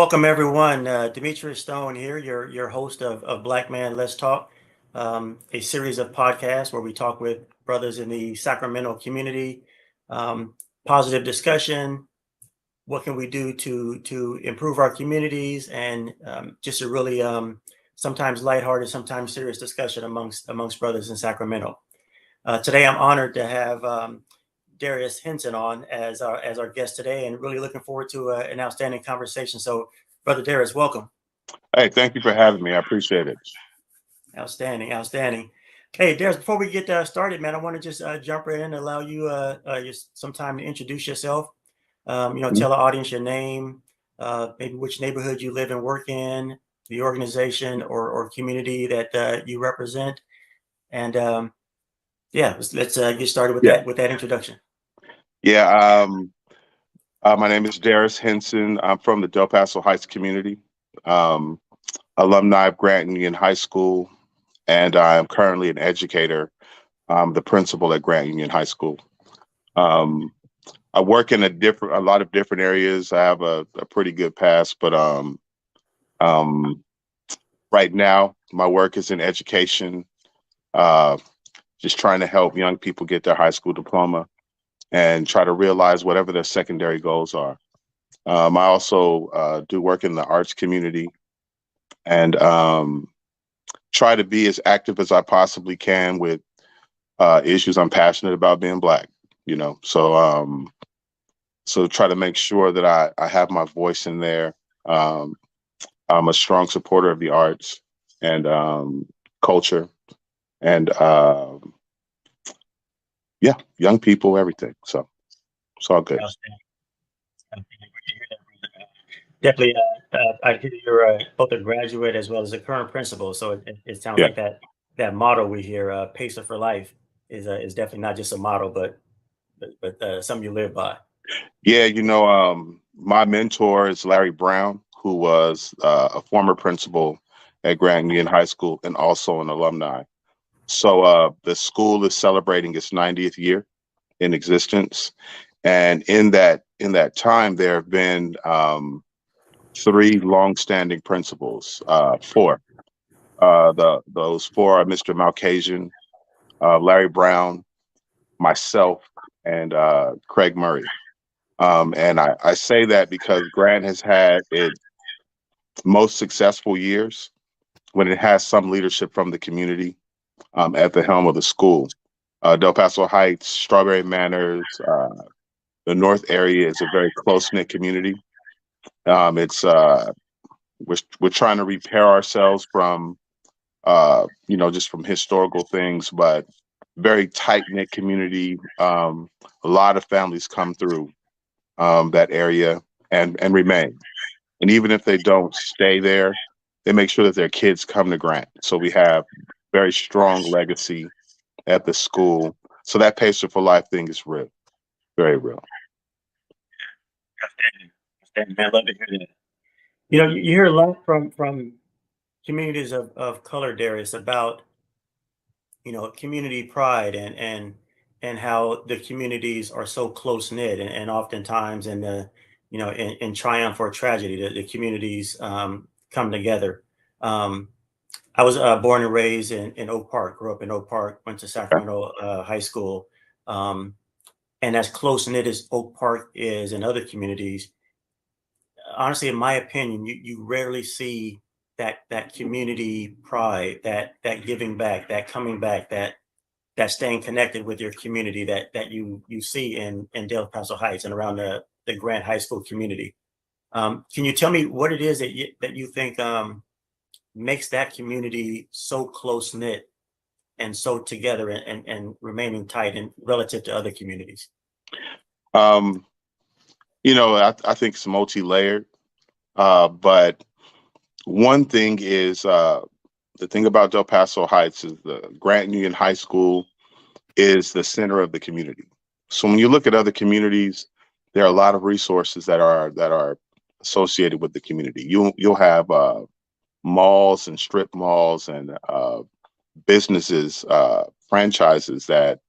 Welcome everyone. Dimitrius Stone here, your host of BlackMan Let's Talk, a series of podcasts where we talk with brothers in the Sacramento community, um, positive discussion. What can we do to improve our communities, and just a really sometimes lighthearted, sometimes serious discussion amongst brothers in Sacramento. Today, I'm honored to have Darris Hinson on as our guest today, and really looking forward to an outstanding conversation. So, Brother Darris, welcome. Hey, thank you for having me. I appreciate it. Outstanding, outstanding. Hey, Darris, before we get started, man, I want to just jump right in and allow you just some time to introduce yourself. Mhm. Tell the audience your name, maybe which neighborhood you live and work in, the organization or community that you represent, and yeah, let's get started with Yeah. that introduction. Yeah. My name is Darris Hinson. I'm from the Del Paso Heights community, um, alumni of Grant Union High School, and I'm currently an educator. I'm the principal at Grant Union High School. Um, I work in a lot of different areas. I have a pretty good past, but um, right now my work is in education, uh, just trying to help young people get their high school diploma and try to realize whatever their secondary goals are. I also do work in the arts community and try to be as active as I possibly can with issues I'm passionate about being Black, you know. So try to make sure that I have my voice in there. Um, I'm a strong supporter of the arts and culture and yeah, young people, everything. So it's all good. Outstanding. Outstanding. Good to hear that, brother. Definitely, I hear you're both a graduate as well as a current principal. So it sounds Yeah. like that motto we hear, "Pacer for life," is definitely not just a motto, but something you live by. Yeah, my mentor is Larry Brown, who was a former principal at Grand Union High School and also an alumni. So the school is celebrating its 90th year in existence, and in that time, there have been three longstanding principals. Four. Those four are Mr. Malcasian, Larry Brown, myself, and Craig Murray. And I say that because Grant has had its most successful years when it has some leadership from the community at the helm of the school. Del Paso Heights, Strawberry Manors, the North area is a very close knit community. It's we're trying to repair ourselves from just from historical things, but very tight knit community. A lot of families come through that area and remain. And even if they don't stay there, they make sure that their kids come to Grant. So we have very strong legacy at the school. So that Pacer for Life thing is real, very real. Outstanding. Outstanding, man. Love to hear that. You hear a lot from communities of color, Darius, about community pride and how the communities are so close knit, and oftentimes in the in triumph or tragedy, the communities come together. Um, I was born and raised in Oak Park, grew up in Oak Park, went to Okay. Sacramento High School. Um, and as close knit as Oak Park is in other communities, honestly, in my opinion, you rarely see that community pride, that giving back, that coming back, that staying connected with your community that you see in Del Paso Heights and around the Grant High School community. Can you tell me what it is that you think makes that community so close knit and so together and remaining tight and relative to other communities? Um, I think it's multi-layered, but one thing is the thing about Del Paso Heights is the Grant Union High School is the center of the community. So when you look at other communities, there are a lot of resources that are associated with the community. You'll have malls and strip malls and businesses, franchises that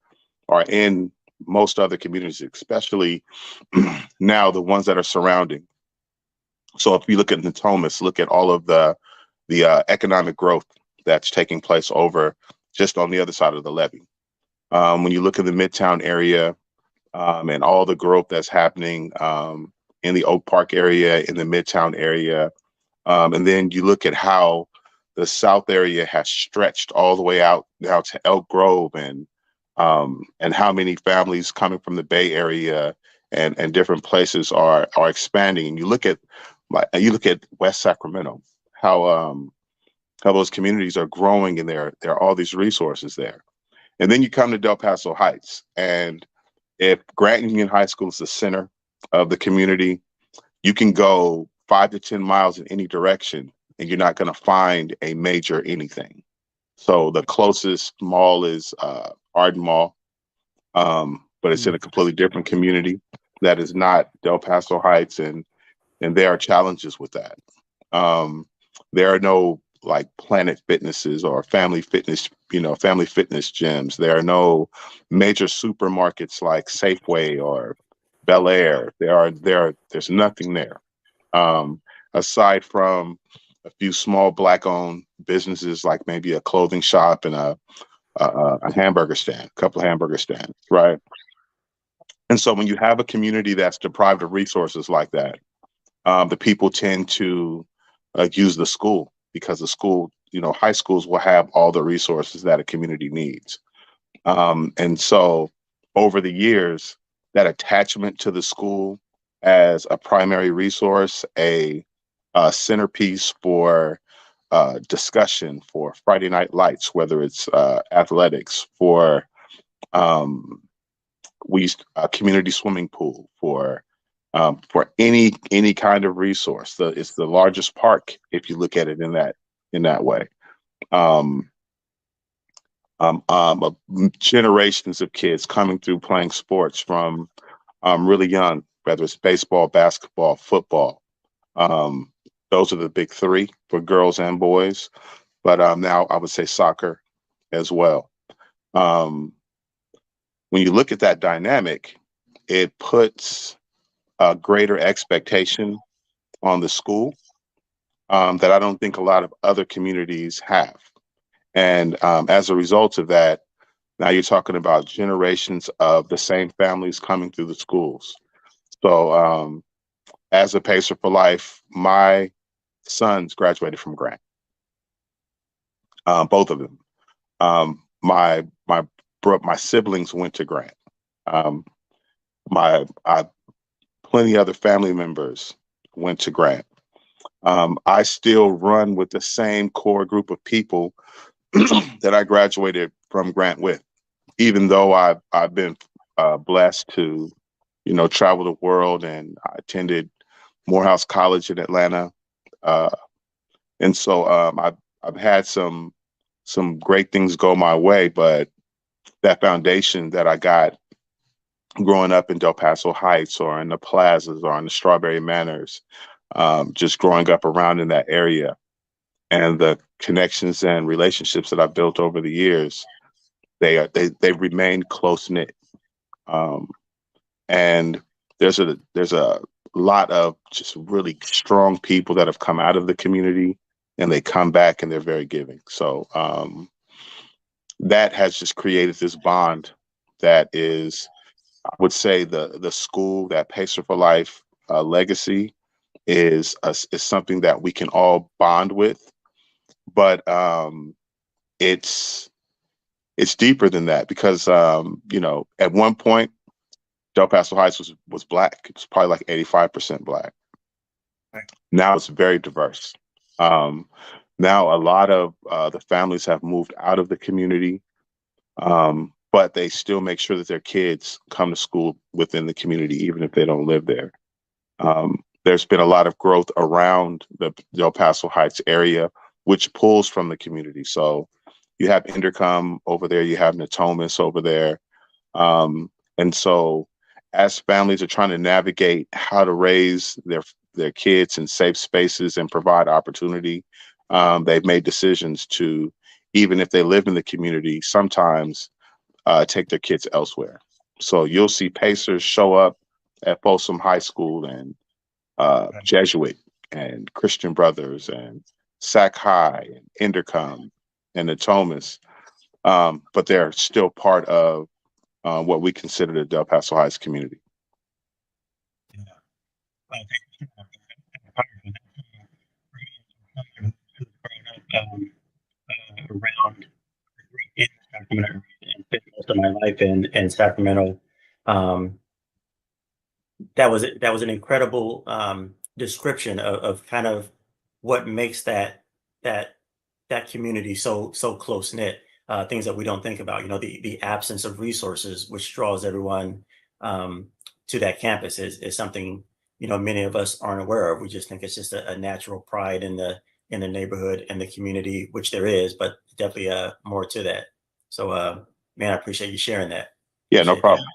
are in most other communities, especially now the ones that are surrounding So if you look at Natomas, look at all of the economic growth that's taking place over just on the other side of the levee. When you look at the Midtown area, and all the growth that's happening in the Oak Park area, in the Midtown area, and then you look at how the South area has stretched all the way out now to Elk Grove, and how many families coming from the Bay Area and different places are expanding. And you look at West Sacramento, how those communities are growing, and there are all these resources there. And then you come to Del Paso Heights, and if Grant Union High School is the center of the community, you can go 5 to 10 miles in any direction, and you're not going to find a major anything. So the closest mall is Arden Mall, but it's in a completely different community that is not Del Paso Heights, and there are challenges with that. There are no like Planet Fitnesses or family fitness gyms. There are no major supermarkets like Safeway or Bel Air. There's nothing there. Aside from a few small Black-owned businesses, like maybe a clothing shop and a hamburger stand, a couple of hamburger stands, right? And so when you have a community that's deprived of resources like that, the people tend to use the school, because the school, high schools will have all the resources that a community needs. And so over the years, that attachment to the school as a primary resource, a centerpiece for discussion, for Friday Night Lights, whether it's athletics, for a community swimming pool, for any kind of resource. It's the largest park if you look at it in that way. Generations of kids coming through playing sports from really young, whether it's baseball, basketball, football. Those are the big three for girls and boys. But now I would say soccer as well. When you look at that dynamic, it puts a greater expectation on the school that I don't think a lot of other communities have. And as a result of that, now you're talking about generations of the same families coming through the schools. So as a Pacer for Life, my sons graduated from Grant, both of them. My siblings went to Grant. Plenty other family members went to Grant. I still run with the same core group of people that I graduated from Grant with, even though I've been blessed to, travel the world, and I attended Morehouse College in Atlanta, and so I've had some great things go my way, but that foundation that I got growing up in Del Paso Heights, or in the plazas, or in the Strawberry Manors, just growing up around in that area, and the connections and relationships that I've built over the years, they remain close knit. And there's a lot of just really strong people that have come out of the community, and they come back and they're very giving. So that has just created this bond that is, I would say, the school, that Pacer for Life legacy is something that we can all bond with, but it's deeper than that, because at one point Del Paso Heights was Black. It was probably like 85% Black. Right. Now it's very diverse. Now a lot of the families have moved out of the community, but they still make sure that their kids come to school within the community, even if they don't live there. There's been a lot of growth around the Del Paso Heights area, which pulls from the community. So you have Intercom over there, you have Natomas over there. And so as families are trying to navigate how to raise their kids in safe spaces and provide opportunity, they've made decisions to, even if they live in the community, sometimes take their kids elsewhere. So you'll see Pacers show up at Folsom High School and Jesuit and Christian Brothers and Sac High and Intercom and the Thomas, but they're still part of what we consider the Del Paso Heights community. Yeah. Well, around in Sacramento and spent most of my life in Sacramento. Um, that was an incredible description of kind of what makes that that community so close knit. Things that we don't think about, the absence of resources, which draws everyone um, to that campus, is something many of us aren't aware of. We just think it's just a natural pride in the neighborhood and the community, which there is, but definitely more to that. So, man, I appreciate you sharing that. Yeah, no Appreciate that. problem.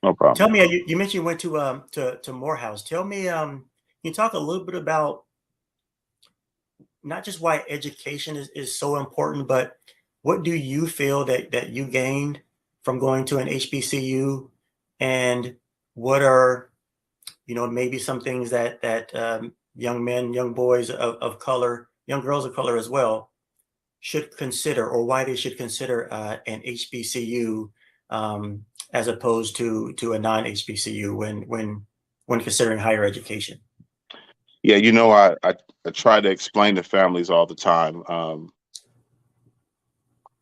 No problem. Tell me, you mentioned you went to Morehouse. Tell me, can you talk a little bit about not just why education is so important, but what do you feel that you gained from going to an HBCU, and what are maybe some things that young men, young boys of color, young girls of color as well should consider, or why they should consider an HBCU as opposed to a non-HBCU when considering higher education. Yeah, I try to explain to families all the time.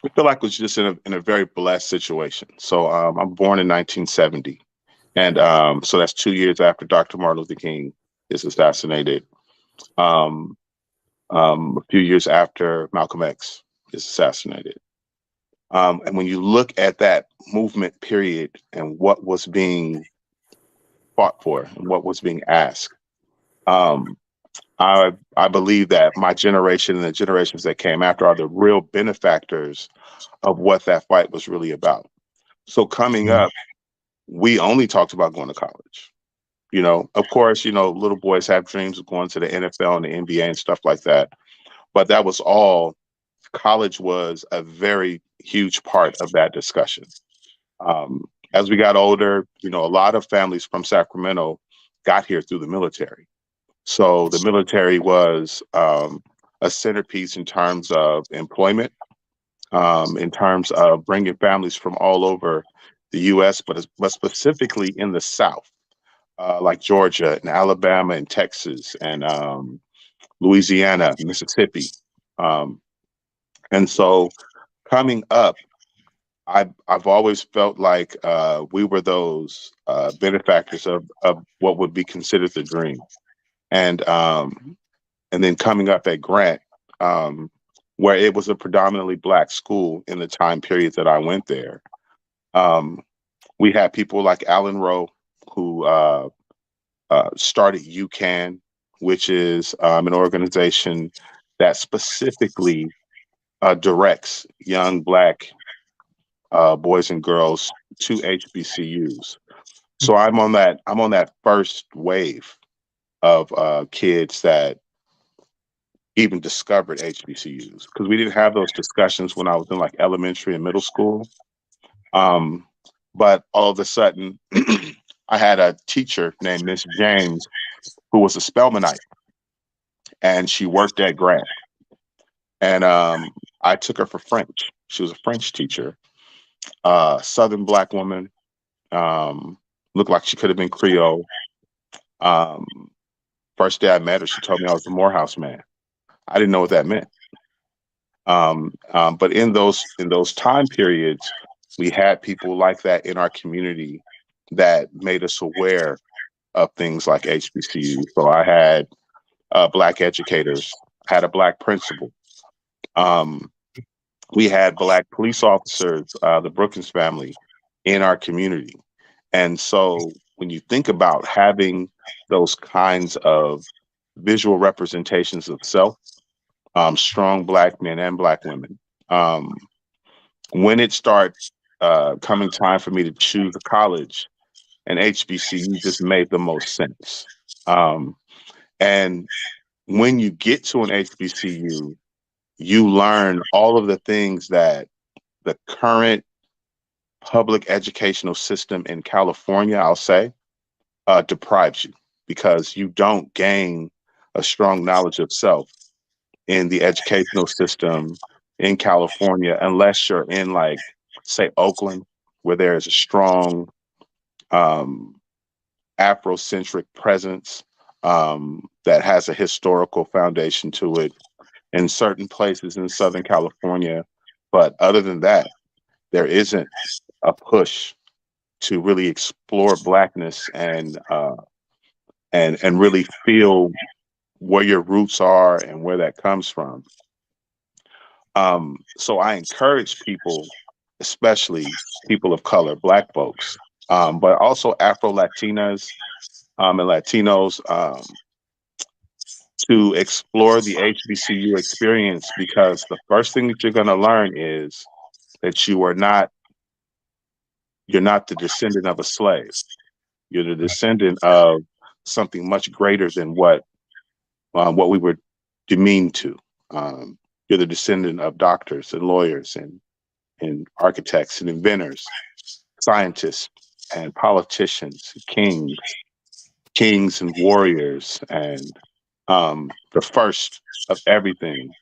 I feel like I was just in a very blessed situation. So I'm born in 1970, and so that's 2 years after Dr. Martin Luther King is assassinated. Um, a few years after Malcolm X is assassinated. And when you look at that movement period and what was being fought for and what was being asked, um, I believe that my generation and the generations that came after are the real benefactors of what that fight was really about. So coming up, we only talked about going to college. Of course, little boys have dreams of going to the NFL and the NBA and stuff like that. But that was all. College was a very huge part of that discussion. As we got older, a lot of families from Sacramento got here through the military. So the military was a centerpiece in terms of employment, in terms of bringing families from all over the U.S., but specifically in the South, like Georgia and Alabama and Texas and Louisiana, Mississippi. Um, and so coming up, I've always felt like we were those benefactors of what would be considered the dream. And then coming up at Grant, where it was a predominantly Black school in the time period that I went there. We had people like Alan Rowe, who started UCAN, which is an organization that specifically directs young Black boys and girls to HBCUs. So I'm on that first wave of kids that even discovered HBCUs, because we didn't have those discussions when I was in like elementary and middle school. But all of a sudden, I had a teacher named Miss James who was a Spelmanite, and she worked at Grant. And I took her for French. She was a French teacher, Southern Black woman, looked like she could have been Creole. Um, First day I met her, she told me I was the Morehouse man. I didn't know what that meant. But in those time periods, we had people like that in our community that made us aware of things like HBCU. So I had Black educators, had a Black principal. We had Black police officers, the Brookins family, in our community. And so when you think about having those kinds of visual representations of self, strong Black men and Black women, when it starts coming time for me to choose a college, and HBCU just made the most sense. And when you get to an HBCU, you learn all of the things that the current public educational system in California, I'll say, deprives you, because you don't gain a strong knowledge of self in the educational system in California, unless you're in, like, say, Oakland, where there is a strong um, Afrocentric presence that has a historical foundation to it in certain places in Southern California. But other than that, there isn't a push to really explore Blackness and really feel where your roots are and where that comes from. So I encourage people, especially people of color, Black folks, but also Afro Latinas and Latinos, to explore the HBCU experience, because the first thing that you're going to learn is that you're not the descendant of a slave. You're the descendant of something much greater than what we were demeaned to. You're the descendant of doctors and lawyers and architects and inventors, scientists and politicians, kings and warriors, and the first of everything.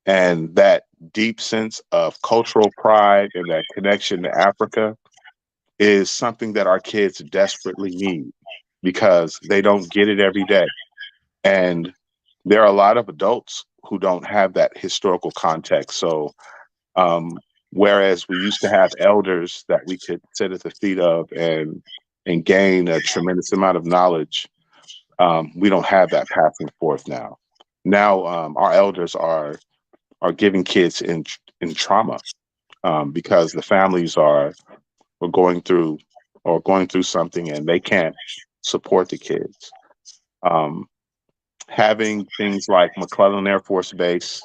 And that deep sense of cultural pride and that connection to Africa is something that our kids desperately need, because they don't get it every day. And there are a lot of adults who don't have that historical context. So, whereas we used to have elders that we could sit at the feet of and gain a tremendous amount of knowledge, we don't have that passing forth now. Now, our elders are giving kids in trauma, because the families are going through something and they can't support the kids. Um, Having things like McClellan Air Force Base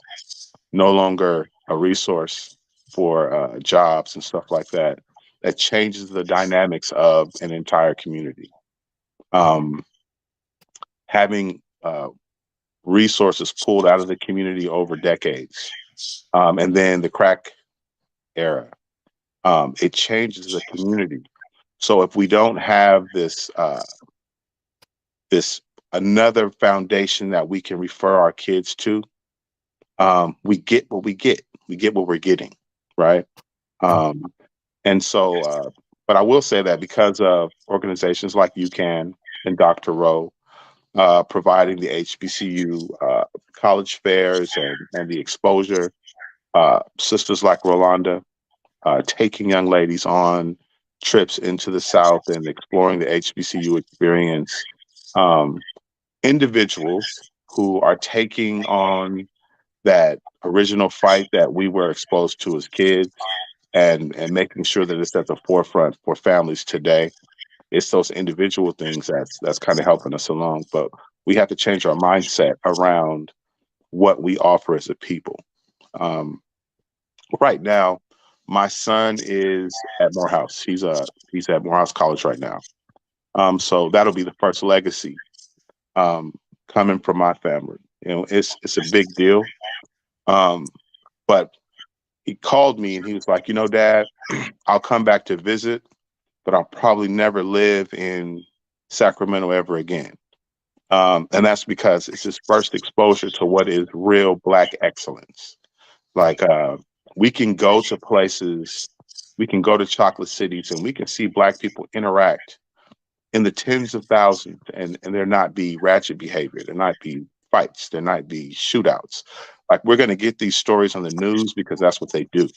no longer a resource for jobs and stuff like that, that changes the dynamics of an entire community. Um, Having resources pulled out of the community over decades, and then the crack era, it changes the community. So if we don't have this another foundation that we can refer our kids to, we get what we get. We get what we're getting, right? Um, and so, but I will say that because of organizations like UCAN and Dr. Rowe providing the HBCU college fairs and the exposure, sisters like Rolanda taking young ladies on trips into the South and exploring the HBCU experience, um, individuals who are taking on that original fight that we were exposed to as kids, and making sure that it's at the forefront for families today. It's those individual things that's kind of helping us along. But we have to change our mindset around what we offer as a people. Um, right now, my son is at Morehouse. He's at Morehouse College right now. So that'll be the first legacy um, coming from my family. You know, it's a big deal. Um, but he called me and he was like, Dad, I'll come back to visit, but I'll probably never live in Sacramento ever again. And that's because it's his first exposure to what is real Black excellence. Like, we can go to places, we can go to chocolate cities, and we can see Black people interact in the tens of thousands, and there not be ratchet behavior, there not be fights, there not be shootouts. Like, we're going to get these stories on the news because that's what they do.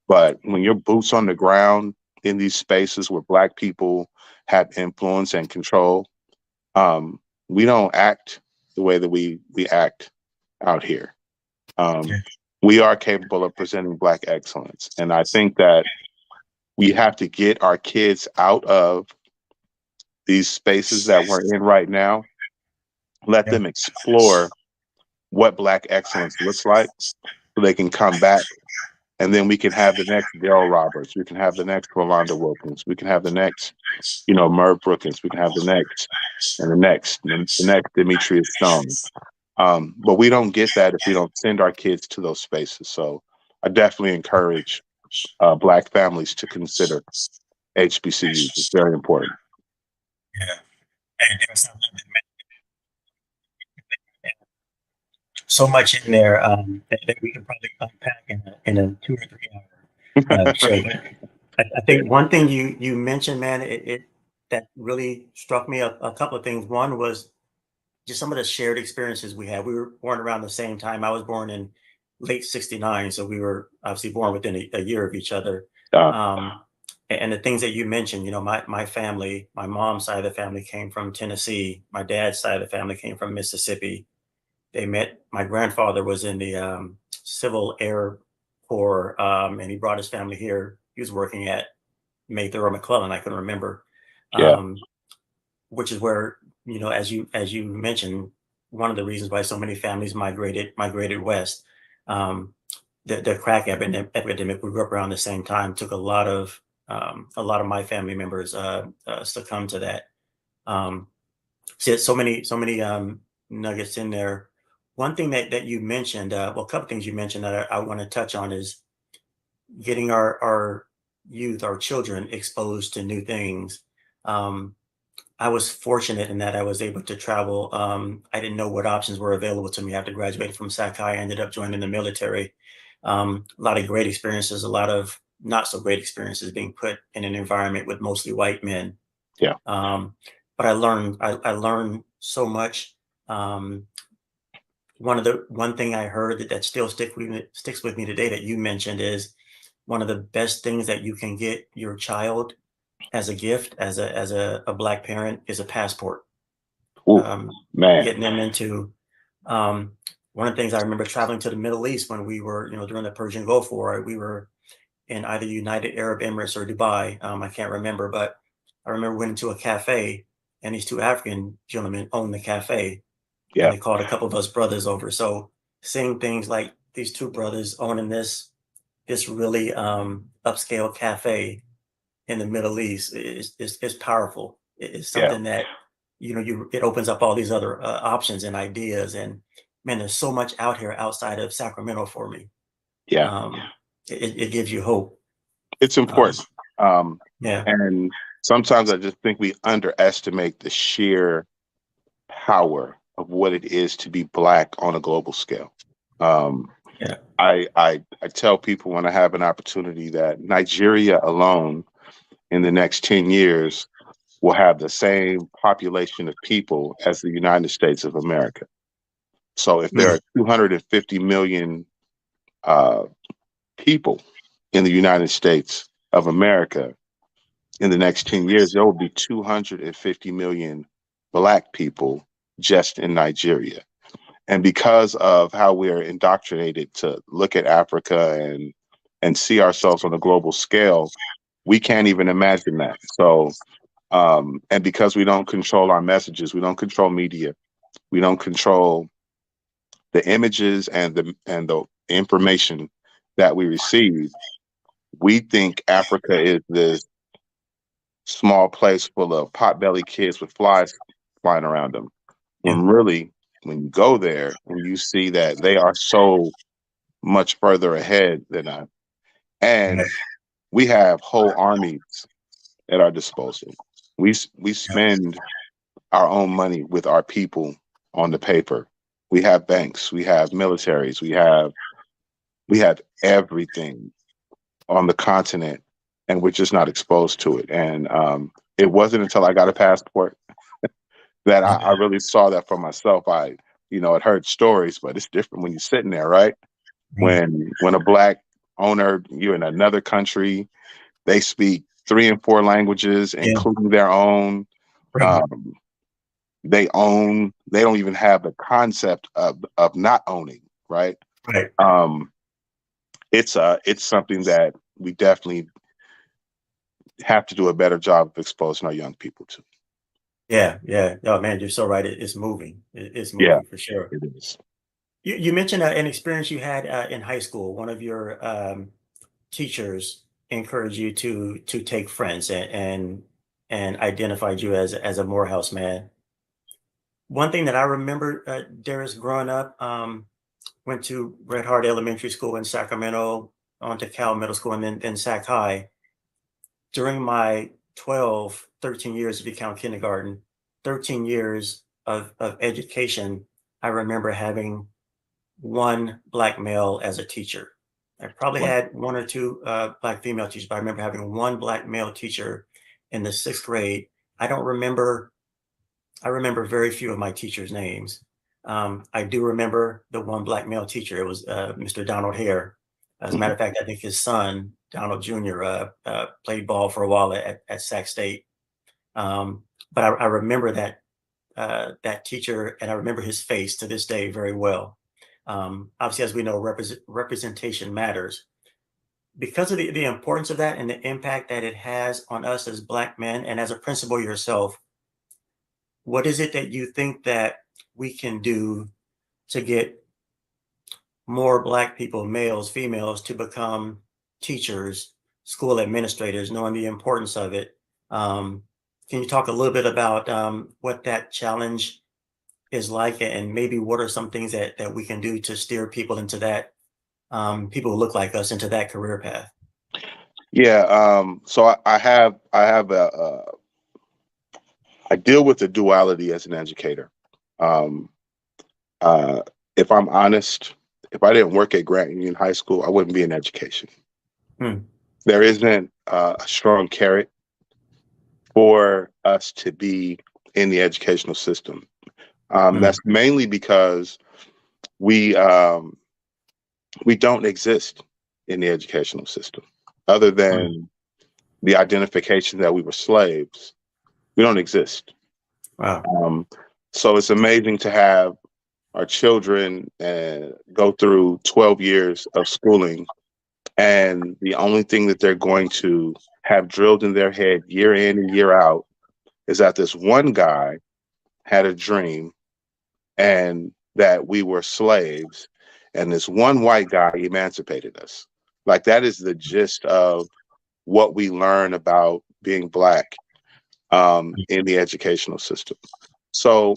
But when you're boots on the ground in these spaces where Black people have influence and control, um, we don't act the way that we act out here. Um, we are capable of presenting Black excellence. And I think that we have to get our kids out of these spaces that we're in right now, let them explore what Black excellence looks like so they can come back. And then we can have the next Daryl Roberts. We can have the next Rolanda Wilkins. We can have the next, Merv Brookins. We can have the next and the next Dimitrius Stone. But we don't get that if we don't send our kids to those spaces. So I definitely encourage Black families to consider HBCUs. It's very important. Yeah. And there was something that so much in there that we can probably unpack in a 2 or 3 hour show. But I think one thing you mentioned, man, it that really struck me a couple of things. One was just some of the shared experiences we had. We were born around the same time. I was born in late '69, so we were obviously born within a year of each other. Uh, Um, and the things that you mentioned, my family, my mom's side of the family came from Tennessee. My dad's side of the family came from Mississippi. They met. My grandfather was in the Civil Air Corps, and he brought his family here. He was working at Mayfair or McClellan. I couldn't remember. yeah, Um, which is where, as you mentioned, one of the reasons why so many families migrated west. Um, the crack epidemic, we grew up around the same time, took a lot of my family members succumb to that. Um, so many nuggets in there. One thing that you mentioned, well, a couple things you mentioned that I want to touch on is getting our youth, our children, exposed to new things. Um, I was fortunate in that I was able to travel. I didn't know what options were available to me after graduating from Sakai. I ended up joining the military. A lot of great experiences, a lot of not so great experiences being put in an environment with mostly white men. yeah, Um, but I learned so much. Um, one thing I heard that still sticks with me today that you mentioned is one of the best things that you can get your child as a gift, as a black parent, is a passport. ooh, Um, man, getting them into um, one of the things I remember traveling to the Middle East when we were, during the Persian Gulf War. We were in either United Arab Emirates or Dubai. I can't remember, but I remember went into a cafe and these two African gentlemen owned the cafe, and yeah, they called a couple of us brothers over. So seeing things like these two brothers owning this really upscale cafe in the Middle East is powerful. It's yeah, something that it opens up all these other options and ideas. And man, there's so much out here outside of Sacramento for me. yeah. Um, it gives you hope. It's Um, important. Um, yeah, and sometimes I just think we underestimate the sheer power of what it is to be Black on a global scale. Um, yeah, I tell people when I have an opportunity that Nigeria alone in the next 10 years will have the same population of people as the United States of America. So if there mm, are 250 million uh, people in the United States of America, in the next 10 years, there will be 250 million Black people just in Nigeria. And because of how we're indoctrinated to look at Africa and see ourselves on a global scale, we can't even imagine that. So, and because we don't control our messages, we don't control media, we don't control the images and the information that we receive, we think Africa is this small place full of potbelly kids with flies flying around them. yeah, When really, when you go there and you see that they are so much further ahead than us, right, and we have whole armies at our disposal. We yeah, spend our own money with our people on the paper. We have banks, we have militaries, we have everything on the continent, and we're just not exposed to it. And it wasn't until I got a passport that I yeah, really saw that for myself. Had heard stories, but it's different when you're sitting there, right? right, When a Black owner, you're in another country, they speak 3 and 4 languages, yeah, including their own. right, Um, they don't even have the concept of not owning, right? right. Um, it's something that we definitely have to do a better job of exposing our young people to. Yeah, yeah. Oh man, you're so right. It's moving. It's Yeah, moving for sure. it is. You mentioned an experience you had in high school. One of your teachers encouraged you to take French and identified you as a Morehouse man. One thing that I remember, Darris, growing up, went to Red Heart Elementary School in Sacramento, on to Cal Middle School, and then Sac High. During my 12, 13 years, if you count kindergarten, 13 years of education, I remember having one black male as a teacher. I probably Right. had one or two black female teachers, but I remember having one black male teacher in the sixth grade. I don't remember, I remember very few of my teachers' names. I do remember the one black male teacher. It was Mr. Donald Hare. As a matter Mhm. of fact, I think his son, Donald Jr., played ball for a while at Sac State. Um, but I remember that teacher, and I remember his face to this day very well. Obviously, as we know, representation matters because of the importance of that and the impact that it has on us as Black men and as a principal yourself. What is it that you think that we can do to get more Black people, males, females, to become teachers, school administrators, knowing the importance of it? Um, can you talk a little bit about what that challenge is like, and maybe what are some things that we can do to steer people into that, people who look like us into that career path? Yeah. So I have I deal with the duality as an educator. Um, uh, if I'm honest, if I didn't work at Grant Union High School, I wouldn't be in education. Hmm. There isn't a strong carrot for us to be in the educational system. Hmm. That's mainly because we um, we don't exist in the educational system, other Hmm. than the identification that we were slaves. We don't exist. Wow. Um, so it's amazing to have our children go through 12 years of schooling, and the only thing that they're going to have drilled in their head year in and year out is that this one guy had a dream and that we were slaves, and this one white guy emancipated us. Like, that is the gist of what we learn about being Black in the educational system. So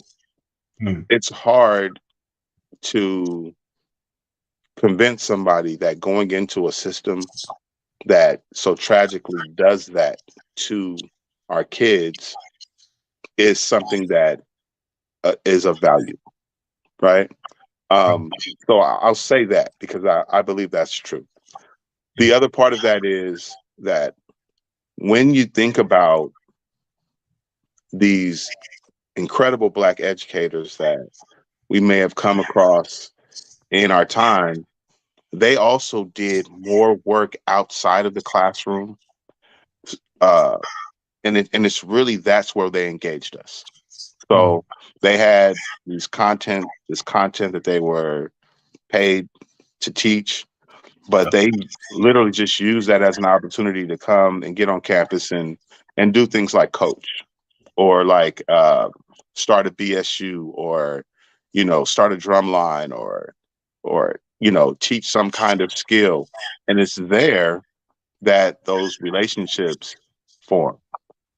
Hmm. it's hard to convince somebody that going into a system that so tragically does that to our kids is something that is of value, right? Um, so I'll say that because I believe that's true. The other part of that is that when you think about these incredible Black educators that we may have come across in our time, they also did more work outside of the classroom. Uh, and it's really that's where they engaged us. Hmm. So they had this content that they were paid to teach, but they literally just use that as an opportunity to come and get on campus and do things like coach or like start a BSU or start a drum line or teach some kind of skill. And it's there that those relationships form.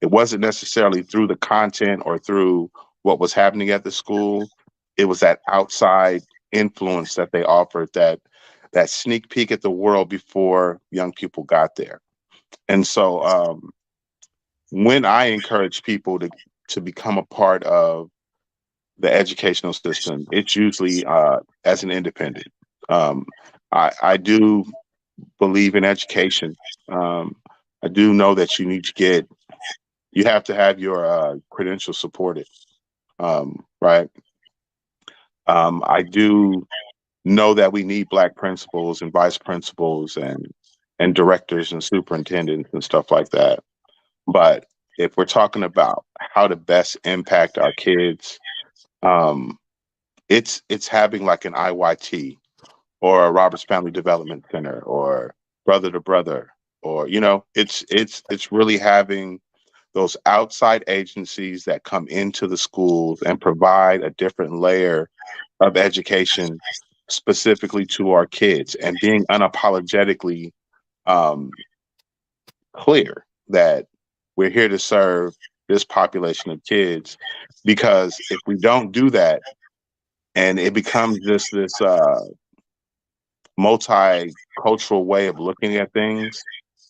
It wasn't necessarily through the content or through what was happening at the school. It was that outside influence that they offered, that sneak peek at the world before young people got there. And so when I encourage people to become a part of the educational system, it's usually as an independent. Um, I do believe in education. Um, I do know that you have to have your credentials supported, right? I do know that we need Black principals and vice principals and directors and superintendents and stuff like that. But if we're talking about how to best impact our kids, um, it's having like an IYT or a Roberts Family Development Center or Brother to Brother, or it's really having those outside agencies that come into the schools and provide a different layer of education specifically to our kids, and being unapologetically um, clear that we're here to serve this population of kids. Because if we don't do that and it becomes just this multicultural way of looking at things,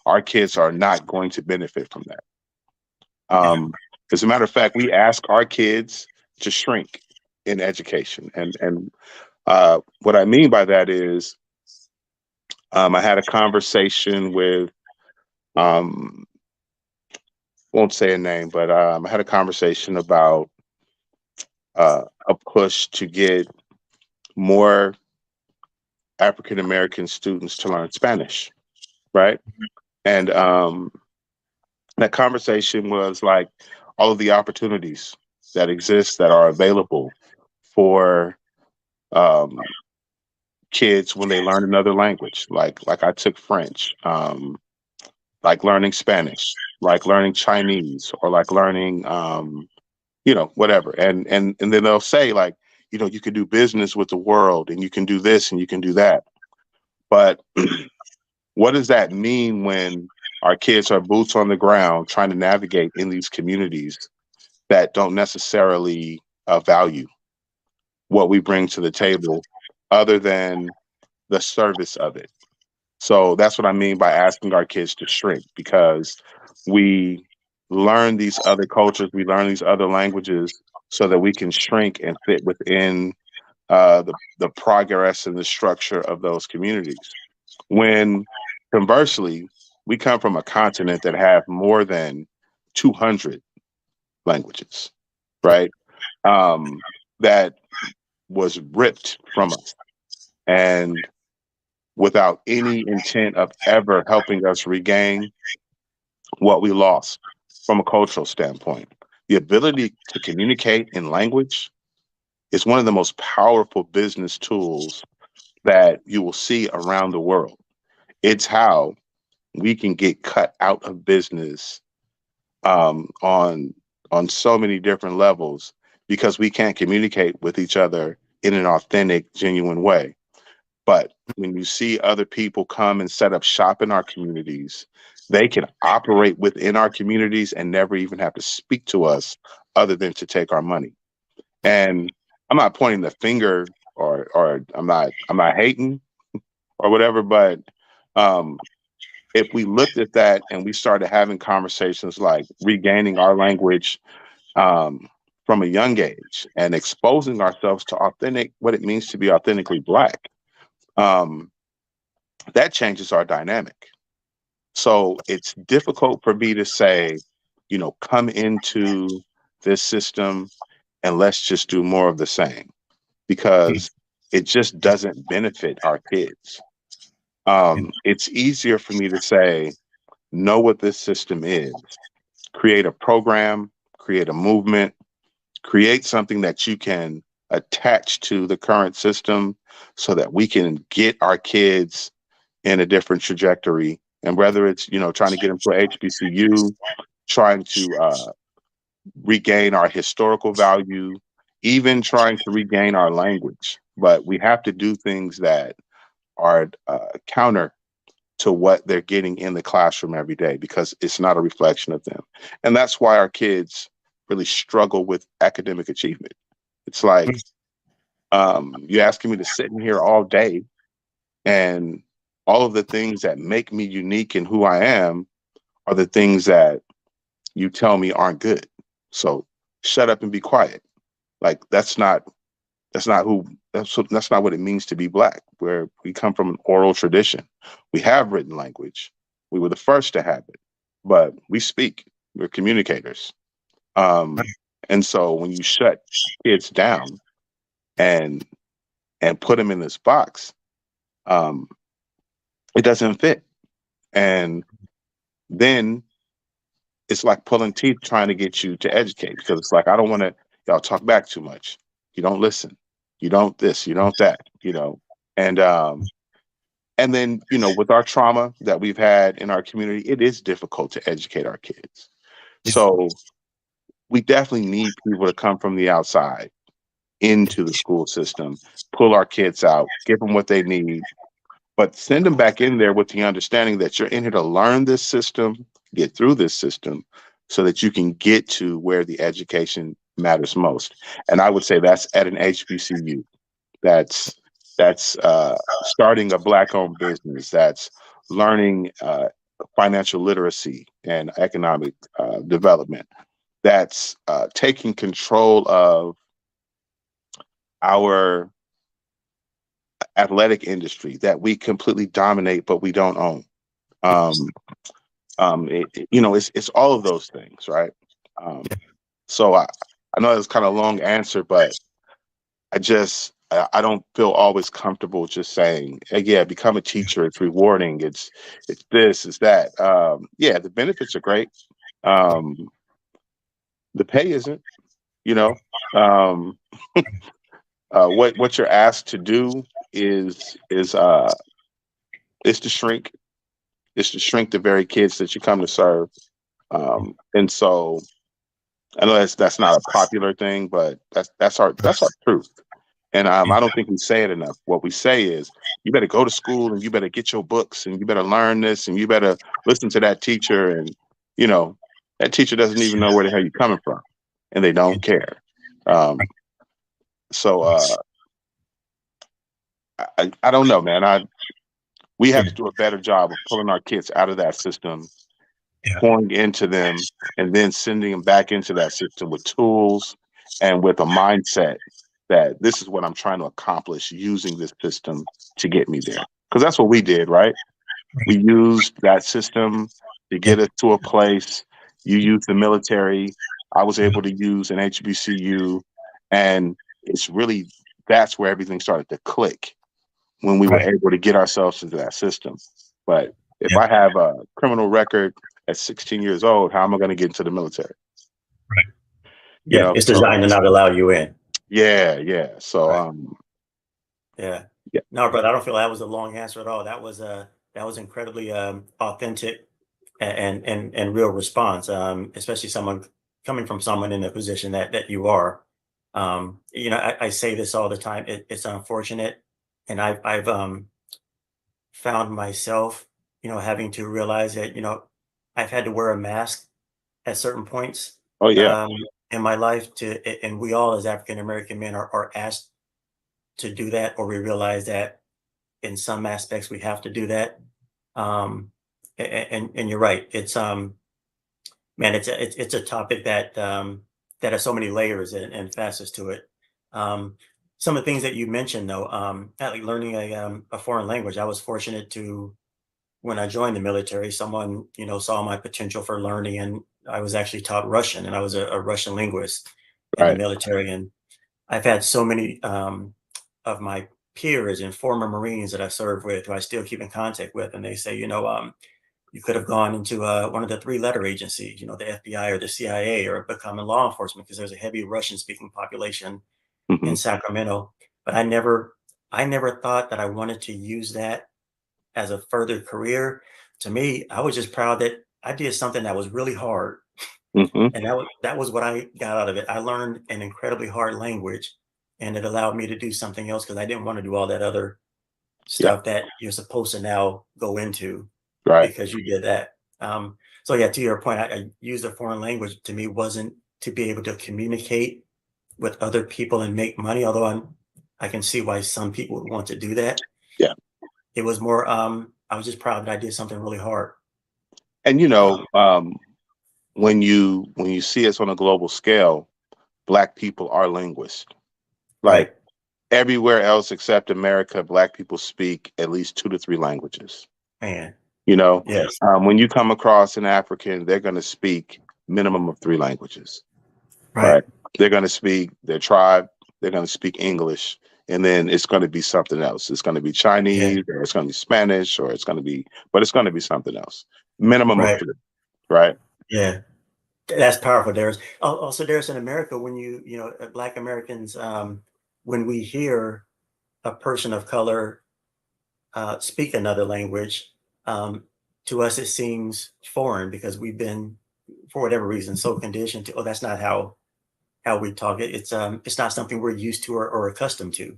our kids are not going to benefit from that. Yeah. As a matter of fact, we ask our kids to shrink in education, and What I mean by that is, I had a conversation with, um, won't say a name, but I had a conversation about a push to get more African American students to learn Spanish, right? And that conversation was like all of the opportunities that exist that are available for um, kids when they learn another language. Like I took French, like learning Spanish, like learning Chinese, or like learning whatever. And then they'll say like, you can do business with the world, and you can do this and you can do that. But what does that mean when our kids are boots on the ground trying to navigate in these communities that don't necessarily value what we bring to the table other than the service of it? So that's what I mean by asking our kids to shrink, because we learn these other cultures, we learn these other languages so that we can shrink and fit within the progress and the structure of those communities. When conversely, we come from a continent that have more than 200 languages, right? That was ripped from us, and without any intent of ever helping us regain what we lost from a cultural standpoint. The ability to communicate in language is one of the most powerful business tools that you will see around the world. It's how we can get cut out of business on so many different levels, because we can't communicate with each other in an authentic, genuine way. But when you see other people come and set up shop in our communities, they can operate within our communities and never even have to speak to us other than to take our money. And I'm not pointing the finger, or I'm not hating or whatever, but um, if we looked at that and we started having conversations like regaining our language um, from a young age and exposing ourselves to authentic, what it means to be authentically Black, um, that changes our dynamic. So it's difficult for me to say, come into this system and let's just do more of the same, because it just doesn't benefit our kids. It's easier for me to say, know what this system is, create a program, create a movement, create something that you can attach to the current system so that we can get our kids in a different trajectory. And whether it's, trying to get them to HBCU, trying to regain our historical value, even trying to regain our language. But we have to do things that are counter to what they're getting in the classroom every day, because it's not a reflection of them. And that's why our kids really struggle with academic achievement. It's like, you're asking me to sit in here all day, and all of the things that make me unique in who I am are the things that you tell me aren't good. So shut up and be quiet. Like that's not what it means to be Black, where we come from an oral tradition. We have written language. We were the first to have it, but we speak. We're communicators. And so when you shut kids down and put them in this box, um, it doesn't fit. And then it's like pulling teeth trying to get you to educate, because it's like, I don't want to, y'all talk back too much. You don't listen. You don't this, you don't that. And then, with our trauma that we've had in our community, it is difficult to educate our kids. So we definitely need people to come from the outside into the school system, pull our kids out, give them what they need, but send them back in there with the understanding that you're in here to learn this system, get through this system, so that you can get to where the education matters most. And I would say that's at an HBCU. That's starting a Black-owned business. That's learning financial literacy and economic development. That's taking control of our athletic industry that we completely dominate, but we don't own. It's all of those things, right? So I know it's kind of a long answer, but I don't feel always comfortable just saying, hey, yeah, become a teacher. It's rewarding. It's this, it's that. Yeah, the benefits are great. Um, the pay isn't. You know, um, what you're asked to do is to shrink. Is to shrink the very kids that you come to serve. And so I know that's not a popular thing, but that's our truth. And I don't think we say it enough. What we say is, you better go to school and you better get your books and you better learn this and you better listen to that teacher. And, you know, that teacher doesn't even know where the hell you're coming from and they don't care. Um, so I don't know, man. We have to do a better job of pulling our kids out of that system, pouring into them, and then sending them back into that system with tools and with a mindset that this is what I'm trying to accomplish using this system to get me there. Because that's what we did, right? We used that system to get us to a place. You used the military. I was able to use an HBCU. And that's where everything started to click, when we were able to get ourselves into that system. But if I have a criminal record at 16 years old, how am I going to get into the military? Yeah, it's designed to not allow you in. Yeah. So, yeah. Yeah. No, but I don't feel that was a long answer at all. That was incredibly authentic and real response, especially someone coming from someone in the position that you are. I say this all the time. It's unfortunate, and I've found myself, having to realize that, I've had to wear a mask at certain points Oh yeah. um, in my life and we all as African American men are asked to do that, or we realize that in some aspects we have to do that. And you're right. It's man, it's a topic that has so many layers and facets to it. Um, some of the things that you mentioned, though, like learning a foreign language, I was fortunate to, when I joined the military, someone saw my potential for learning, and I was actually taught Russian, and I was a Russian linguist in the Right. military. And I've had so many of my peers and former Marines that I served with, who I still keep in contact with, and they say, you could have gone into one of the three-letter agencies, the FBI or the CIA, or become in law enforcement, because there's a heavy Russian-speaking population in Hmm. Sacramento. But I never thought that I wanted to use that as a further career. To me, I was just proud that I did something that was really hard, Hmm. and that was what I got out of it. I learned an incredibly hard language, and it allowed me to do something else, because I didn't want to do all that other Yeah. stuff that you're supposed to now go into Right. because you did that. So yeah, to your point, I use a foreign language, to me, wasn't to be able to communicate with other people and make money, although I can see why some people would want to do that. Yeah. It was more, I was just proud that I did something really hard. And Um, when you see us on a global scale, Black people are linguists. Like, right. everywhere else except America, Black people speak at least 2 to 3 languages. Man. You know, Yes. when you come across an African, they're going to speak minimum of 3 languages, right? Right. They're going to speak their tribe, they're going to speak English, and then it's going to be something else. It's going to be Yeah. Chinese, or it's going to be Spanish, or but it's going to be something else. Minimum of Right. 3, right? Yeah. That's powerful, Darris. Also, Darris, in America, when Black Americans, when we hear a person of color speak another language, to us it seems foreign, because we've been, for whatever reason, so conditioned to, oh, that's not how we talk. It's not something we're used to or accustomed to.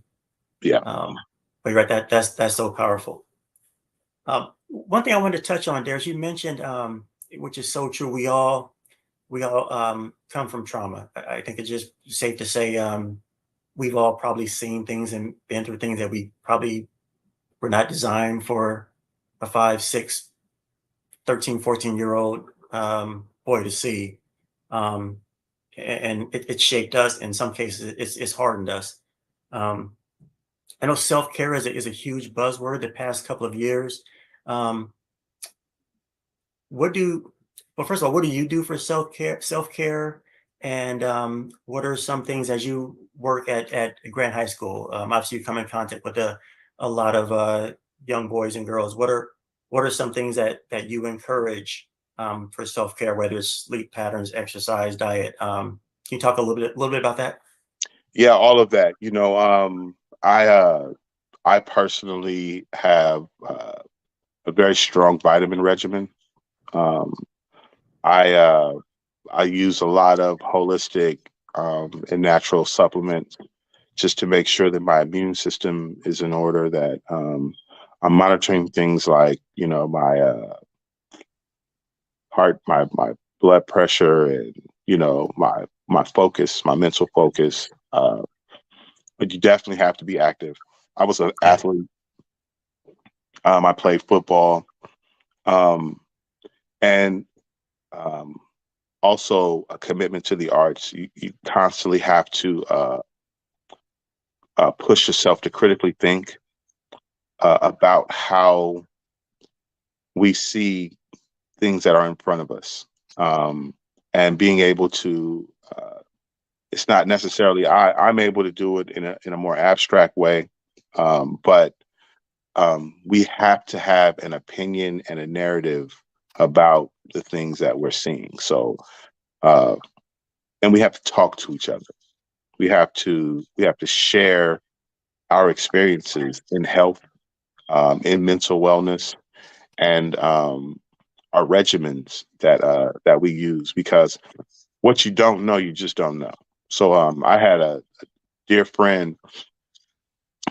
Yeah. Um, but you're right, that's so powerful. One thing I wanted to touch on, Darris, you mentioned, which is so true. We all come from trauma. I think it's just safe to say, we've all probably seen things and been through things that we probably were not designed for a 5, 6, 13, 14-year-old boy to see. Um, and it shaped us. In some cases, it's hardened us. Um, I know self-care is a huge buzzword the past couple of years. Um, what do well, first of all, what do you do for self-care? And what are some things as you work at Grant High School? Obviously, you come in contact with a lot of young boys and girls. What are some things that you encourage for self-care, whether it's sleep patterns, exercise, diet? Can you talk a little bit about that? Yeah, all of that. I personally have a very strong vitamin regimen. Um, I I use a lot of holistic and natural supplements just to make sure that my immune system is in order. That I'm monitoring things like my heart, my blood pressure, and my focus, my mental focus. But you definitely have to be active. I was an Yeah. athlete. I played football, um, and um, also a commitment to the arts. You constantly have to push yourself to critically think about how we see things that are in front of us, and being able to. It's not necessarily I'm able to do it in a more abstract way, but we have to have an opinion and a narrative about the things that we're seeing. So, uh, and we have to talk to each other. We have to share our experiences in health, in mental wellness, and our regimens that we use. Because what you don't know, you just don't know. So, I had a dear friend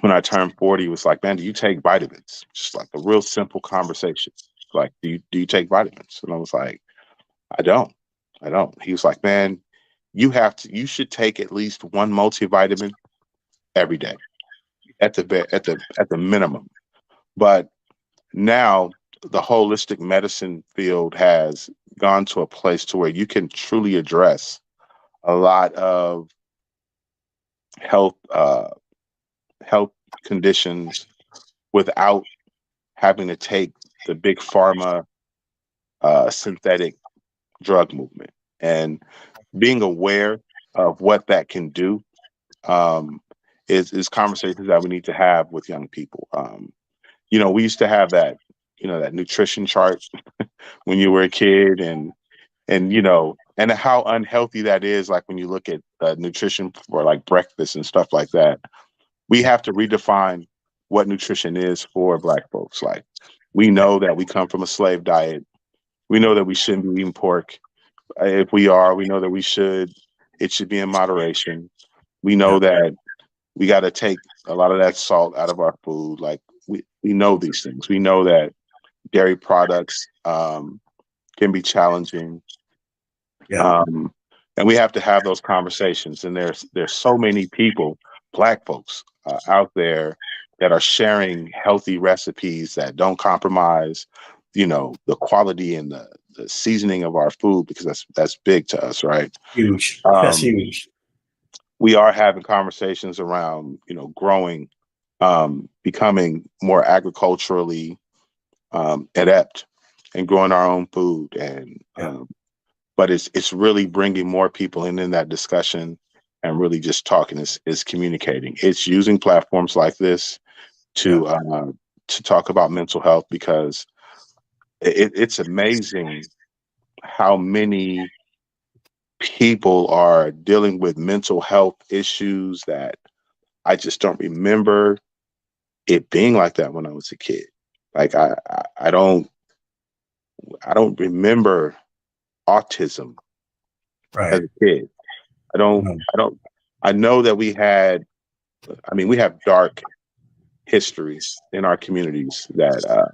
when I turned 40 was like, "Man, do you take vitamins?" Just like a real simple conversation. Like, do you take vitamins? And I was like, "I don't. I don't." He was like, "Man, you should take at least one multivitamin every day at the minimum." But now the holistic medicine field has gone to a place to where you can truly address a lot of health health conditions without having to take the big pharma synthetic drug movement, and being aware of what that can do, um, is conversations that we need to have with young people. We used to have that nutrition chart when you were a kid, and how unhealthy that is. Like when you look at nutrition for like breakfast and stuff like that, we have to redefine what nutrition is for Black folks. Like, we know that we come from a slave diet. We know that we shouldn't be eating pork. If we are, we know that it should be in moderation. We know Yeah. that we got to take a lot of that salt out of our food. Like, we know these things. We know that dairy products can be challenging. Yeah. Um, and we have to have those conversations. And there's so many people, Black folks, out there that are sharing healthy recipes that don't compromise, the quality and the seasoning of our food, because that's big to us, right? Huge. That's Um, huge. we are having conversations around, growing, becoming more agriculturally adept and growing our own food, and Yeah. but it's really bringing more people in that discussion, and really just talking, is communicating. It's using platforms like this Yeah. to talk about mental health, because it's amazing how many people are dealing with mental health issues that I just don't remember it being like that when I was a kid. Like, I don't remember autism as Right. a kid. I don't No. I don't I know that we have dark history in our communities, that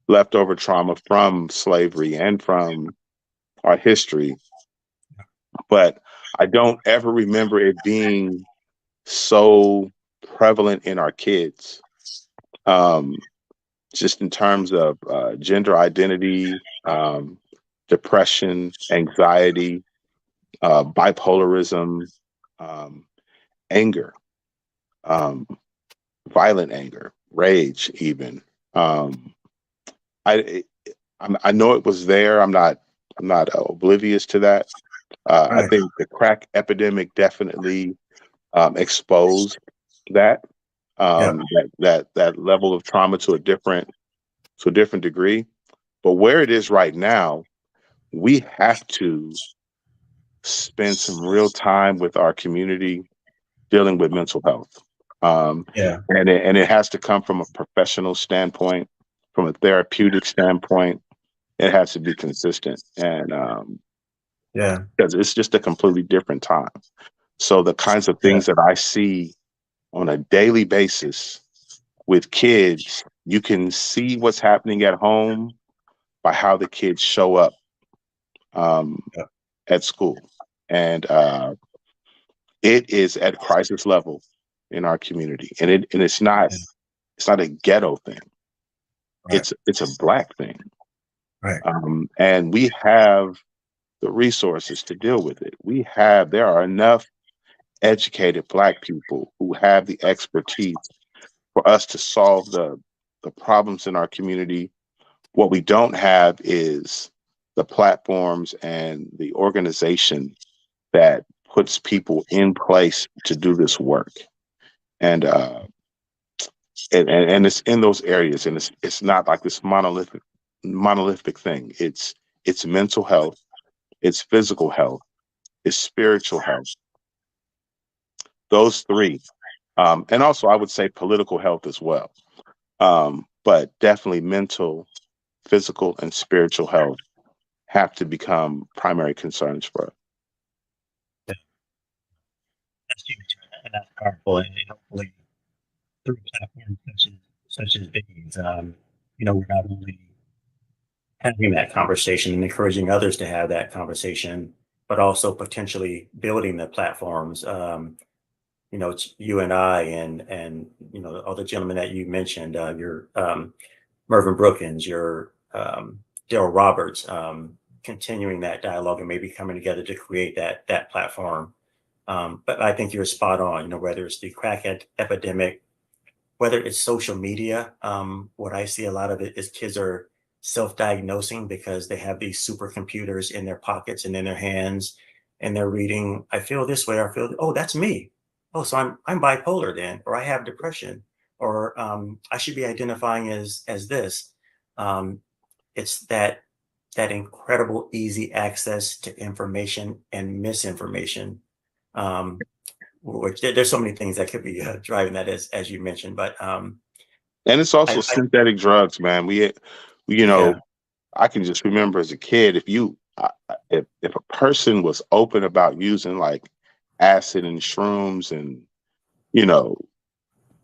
leftover trauma from slavery and from our history, but I don't ever remember it being so prevalent in our kids. Um, just in terms of gender identity, depression, anxiety, bipolarism, um, anger. Um, violent anger, rage, even. Um, I I know it was there. I'm not oblivious to that. I Right. think the crack epidemic definitely exposed that, Yep. that level of trauma to a different degree. But where it is right now, we have to spend some real time with our community dealing with mental health. Yeah. And it has to come from a professional standpoint, from a therapeutic standpoint. It has to be consistent, and Yeah. because it's just a completely different time. So the kinds of Yeah. things that I see on a daily basis with kids, you can see what's happening at home by how the kids show up um, Yeah. at school, and it is at crisis level in our community, and Yeah. it's not a ghetto thing. Right. It's a black thing, Right. and we have the resources to deal with it. There are enough educated black people who have the expertise for us to solve the problems in our community. What we don't have is the platforms and the organization that puts people in place to do this work. And it's in those areas, and it's not like this monolithic thing. It's mental health, it's physical health, it's spiritual health. Those three, and also I would say political health as well. But definitely mental, physical, and spiritual health have to become primary concerns for us. That's huge, and that's powerful, and hopefully through platforms such as these, we're not only having that conversation and encouraging others to have that conversation, but also potentially building the platforms. It's you and I, and all the gentlemen that you mentioned, your Mervyn Brookins, your Daryl Roberts, continuing that dialogue and maybe coming together to create that platform. But I think you're spot on. Whether it's the crack epidemic, whether it's social media, what I see a lot of it is kids are self-diagnosing because they have these supercomputers in their pockets and in their hands, and they're reading, I feel this way, or I feel, oh, that's me. Oh, so I'm bipolar then, or I have depression, or I should be identifying as this. Um, it's that incredible easy access to information and misinformation. Um, which there's so many things that could be driving that, as you mentioned, but And it's also I synthetic drugs, man. yeah. I can just remember as a kid, if a person was open about using like acid and shrooms and you know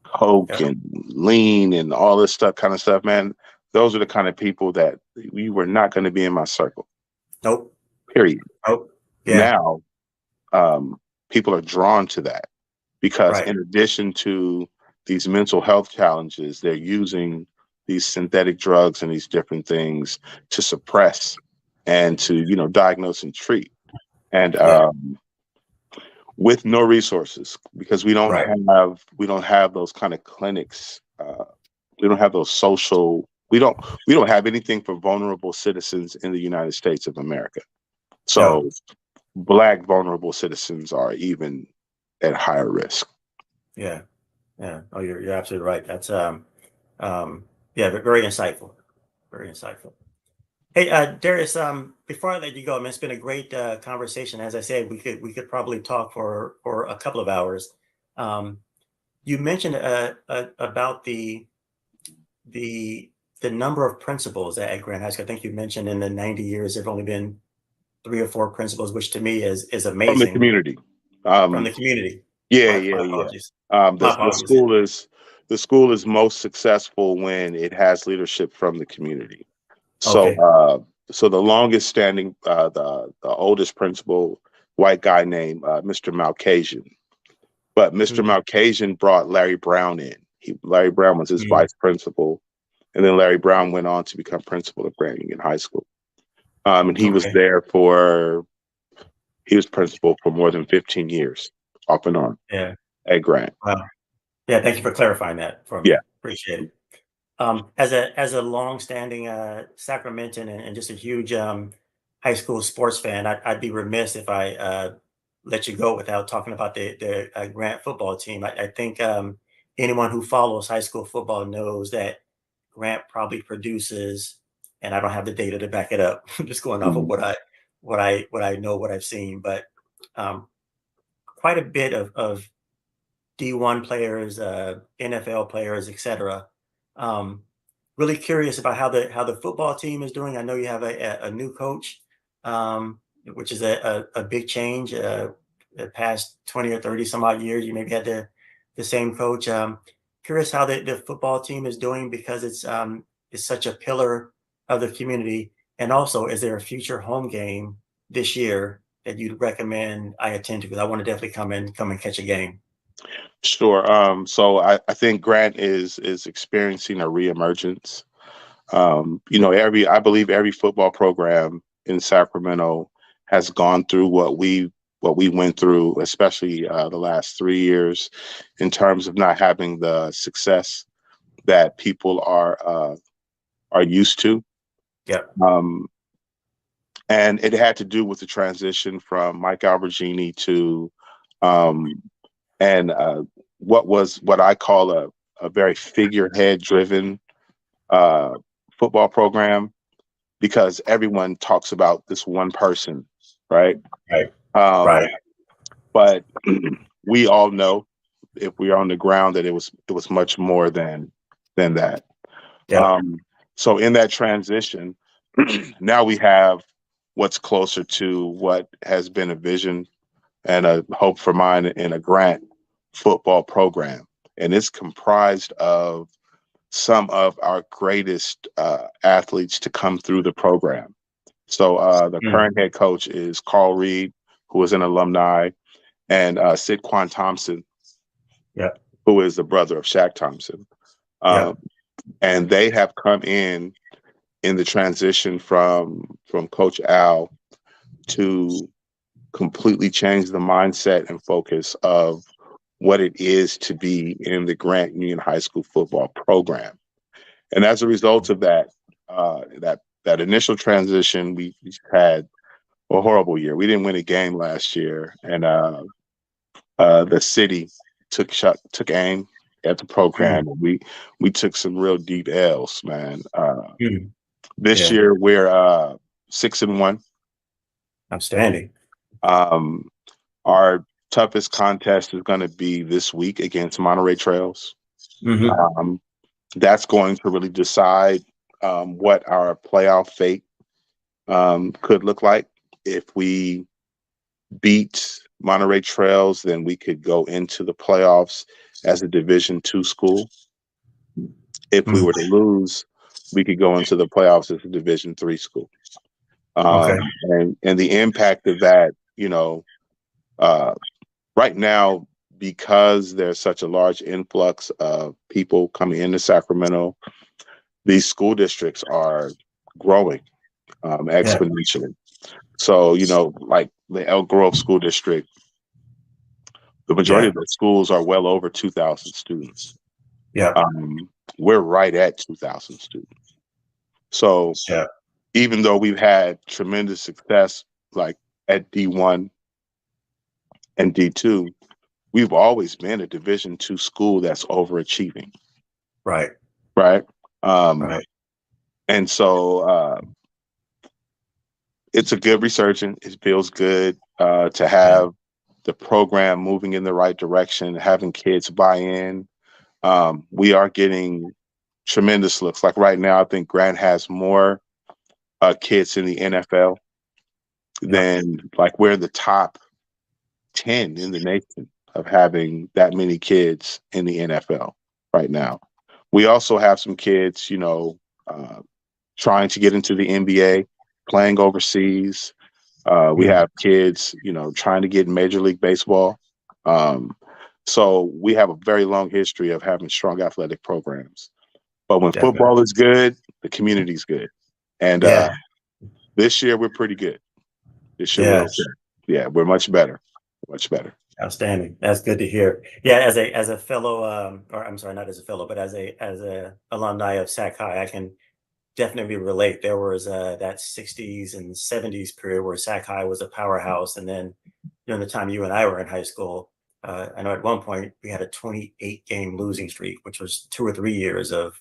coke Yeah. and lean and all this kind of stuff, man, those are the kind of people that we were not going to be in my circle. Nope. Period. Nope. Yeah. Now, people are drawn to that because Right. in addition to these mental health challenges, they're using these synthetic drugs and these different things to suppress and to diagnose and treat. And Yeah. with no resources, because Right. we don't have those kind of clinics. We don't have those social. We don't have anything for vulnerable citizens in the United States of America. No. So Black vulnerable citizens are even at higher risk. Yeah. Yeah. Oh, you're absolutely right. That's yeah, but very insightful. Very insightful. Hey, Darius, before I let you go, I mean, it's been a great conversation. As I said, we could probably talk for a couple of hours. Um, you mentioned about the the number of principals at Grant High School. I think you mentioned in the 90 years there've only been 3 or 4 principals, which to me is From the amazing. community. From Um, the community. yeah, My yeah, yeah. apologies. The My the apologies. school is most successful when it has leadership from the community. So Okay. the longest standing, the oldest principal, white guy named Mr. Malcasian. But Mr. Mhm. Malcasian brought Larry Brown in. Larry Brown was his Mhm. vice principal, and then Larry Brown went on to become principal of Grand Union High School. And Okay. he was principal for more than 15 years, off and on Yeah. at Grant. Wow. Yeah, thank you for clarifying that for Yeah. me. Appreciate it. As a long-standing Sacramentan and just a huge high school sports fan, I'd be remiss if I let you go without talking about the Grant football team. I think anyone who follows high school football knows that Grant probably produces, and I don't have the data to back it up. I'm just going off of Mhm. what I know, what I've seen, but um, quite a bit of D1 players, NFL players, etc. Um, really curious about how the football team is doing. I know you have a new coach, which is a big change. The past 20 or 30 some odd years, you maybe had the same coach. Curious how the football team is doing because it's such a pillar of the community. And also, is there a future home game this year that you'd recommend I attend to? Because I want to definitely come and catch a game. Sure. So I think Grant is experiencing a reemergence. I believe every football program in Sacramento has gone through what we went through, especially the last 3 years, in terms of not having the success that people are used to. Yep. Um, and it had to do with the transition from Mike Albergini to um, and what I call a very figurehead driven uh, football program, because everyone talks about this one person, right? Right. Um, Right. but we all know, if we are on the ground, that it was much more than that. Yep. Um, so in that transition, now we have what's closer to what has been a vision and a hope for mine in a Grant football program, and it's comprised of some of our greatest athletes to come through the program. So the Mm. current head coach is Carl Reed, who is an alumni, and Sidquan Thompson, Yep. who is the brother of Shaq Thompson. Um, Yep. and they have come in the transition from Coach Al to completely change the mindset and focus of what it is to be in the Grant Union High School football program. And as a result of that initial transition, we had a horrible year. We didn't win a game last year, and the city took aim at the Mm. program. We took some real deep L's, man. Mm. This Yeah. year we're 6-1. Outstanding. Um, our toughest contest is going to be this week against Monterey Trails. Hmm. Um, that's going to really decide what our playoff fate could look like. If we beat Monterey Trails, then we could go into the playoffs as a Division II school. If we Mm. were to lose, we could go into the playoffs as a Division III school. Okay. And the impact of that, uh, right now, because there's such a large influx of people coming into Sacramento, these school districts are growing Yeah. exponentially. So, like the Elk Grove School District, the majority Yeah. of the schools are well over 2,000 students. Yeah. Um, we're right at 2,000 students. So Yeah. even though we've had tremendous success, like at D1 and D2, we've always been a Division II school that's overachieving, Right. right? Um, Right. and so it's a good resurgence. It feels good to Yeah. have the program moving in the right direction, having kids buy in. We are getting tremendous looks. Like right now, I think Grant has more kids in the NFL Yeah. than, like, we're the top 10 in the nation of having that many kids in the NFL right now. We also have some kids, uh, trying to get into the NBA, playing overseas. We Mm. have kids, trying to get in Major League Baseball. Um, so we have a very long history of having strong athletic programs. But when Definitely. football is good, the community's good. And Yeah. this year we're pretty good. This year Yeah. we're, yeah, we're much better, much better. Outstanding. That's good to hear. Yeah, as a fellow, or I'm sorry, not as a fellow, but as a alumni of Sac High, I can definitely relate. There was that '60s and '70s period where Sac High was a powerhouse, and then during the time you and I were in high school, I know at one point we had a 28 game losing streak, which was 2 or 3 years of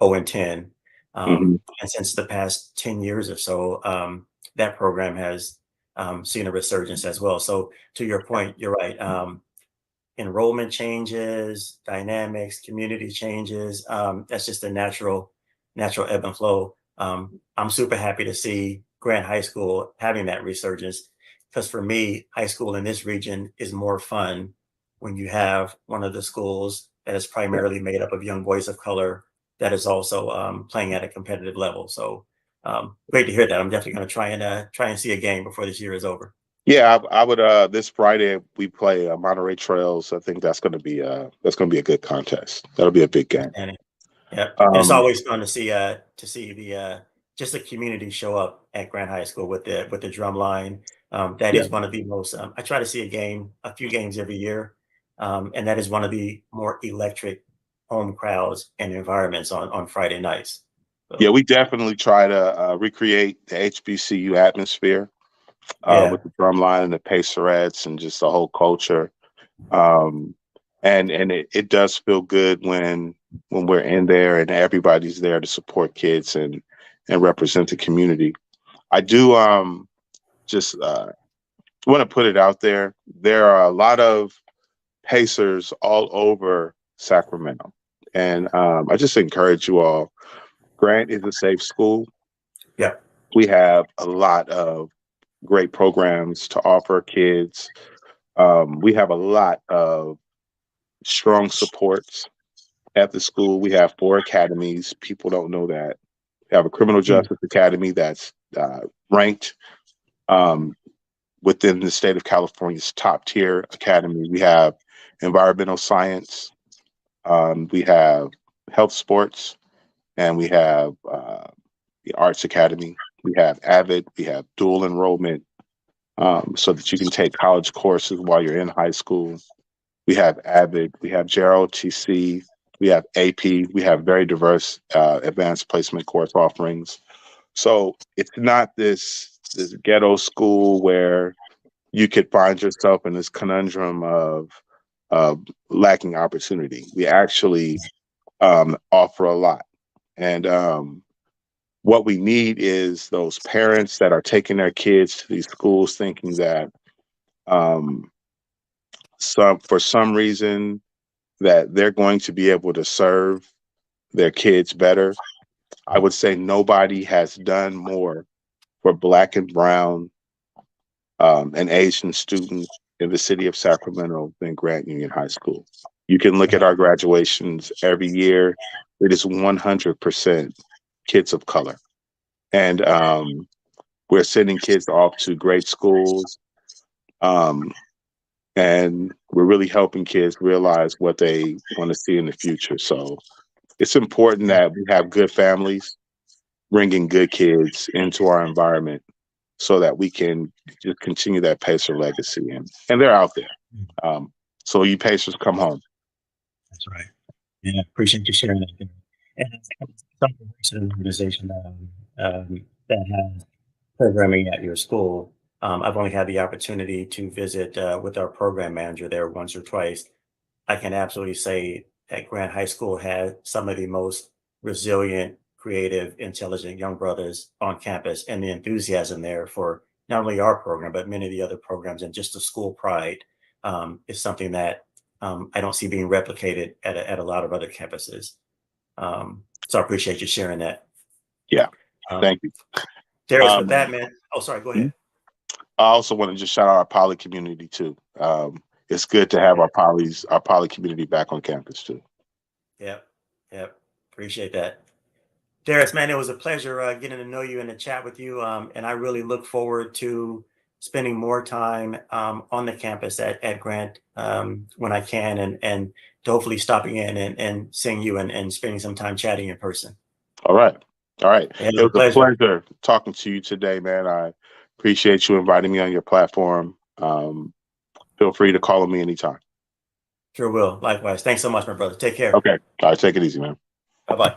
0-10. Hmm. And since the past 10 years or so, that program has seen a resurgence as well. So to your point, you're right. Enrollment changes, dynamics, community changes. That's just a natural ebb and flow. I'm super happy to see Grant High School having that resurgence because for me, high school in this region is more fun when you have one of the schools that is primarily made up of young boys of color that is also playing at a competitive level. So great to hear that. I'm definitely going to try and see a game before this year is over. Yeah, I would. This Friday we play Monterey Trails. I think that's gonna be a good contest. That'll be a big game. Outstanding. Yep, and it's Um, always fun to see the just the community show up at Grant High School with the drum line. That yeah, is one of the most. I try to see a few games every year, and that is one of the more electric home crowds and environments on Friday nights. yeah, So we definitely try to recreate the HBCU atmosphere yeah, with the drum line and the pacerettes and just the whole culture. Um, and it does feel good when we're in there and everybody's there to support kids and represent the community. I do just want to put it out there. There are a lot of Pacers all over Sacramento, and I just encourage you all. Grant is a safe school. yeah, We have a lot of great programs to offer kids. We have a lot of strong supports at the school. We have 4 academies. People don't know that. We have a criminal mm, justice academy that's ranked um, within the state of California's top tier academy. We have environmental science. We have health sports, and we have the arts academy. We have Avid. We have dual enrollment, so that you can take college courses while you're in high school. We have Avid. We have JROTC. We have AP. We have very diverse advanced placement course offerings. So it's not this ghetto school where you could find yourself in this conundrum of lacking opportunity. We actually offer a lot, and what we need is those parents that are taking their kids to these schools, thinking that um, some for some reason that they're going to be able to serve their kids better. I would say nobody has done more for Black and Brown and Asian students in the city of Sacramento than Grant Union High School. You can look at our graduations every year. It is 100% kids of color. And we're sending kids off to great schools. Um, and we're really helping kids realize what they want to see in the future. So it's important yeah, that we have good families bringing good kids into our environment so that we can just continue that Pacer legacy. And they're out there. mm, So you Pacers come home. that's right. Yeah, appreciate you sharing that. There. And it's something it's an organization that has programming at your school. I've only had the opportunity to visit with our program manager there once or twice. I can absolutely say that Grant High School had some of the most resilient, creative, intelligent young brothers on campus, and the enthusiasm there for not only our program but many of the other programs, and just the school pride is something that I don't see being replicated at a lot of other campuses. So I appreciate you sharing that. Yeah. Um, Thank you. Darius, with that, Um, man. Oh, sorry. Go ahead. I also want to just shout out our poly community too. It's good to have our poly community back on campus too. Yep. Yep. Appreciate that. Darris, man, it was a pleasure getting to know you and to chat with you. And I really look forward to spending more time on the campus at Grant when I can, and to hopefully stopping in and seeing you and spending some time chatting in person. All right. All right. Yeah, it It was was a a pleasure. pleasure talking to you today, man. I appreciate you inviting me on your platform. Feel free to call on me anytime. Sure will. Likewise. Thanks so much, my brother. Take care. Okay. All right. Take it easy, man. Bye-bye.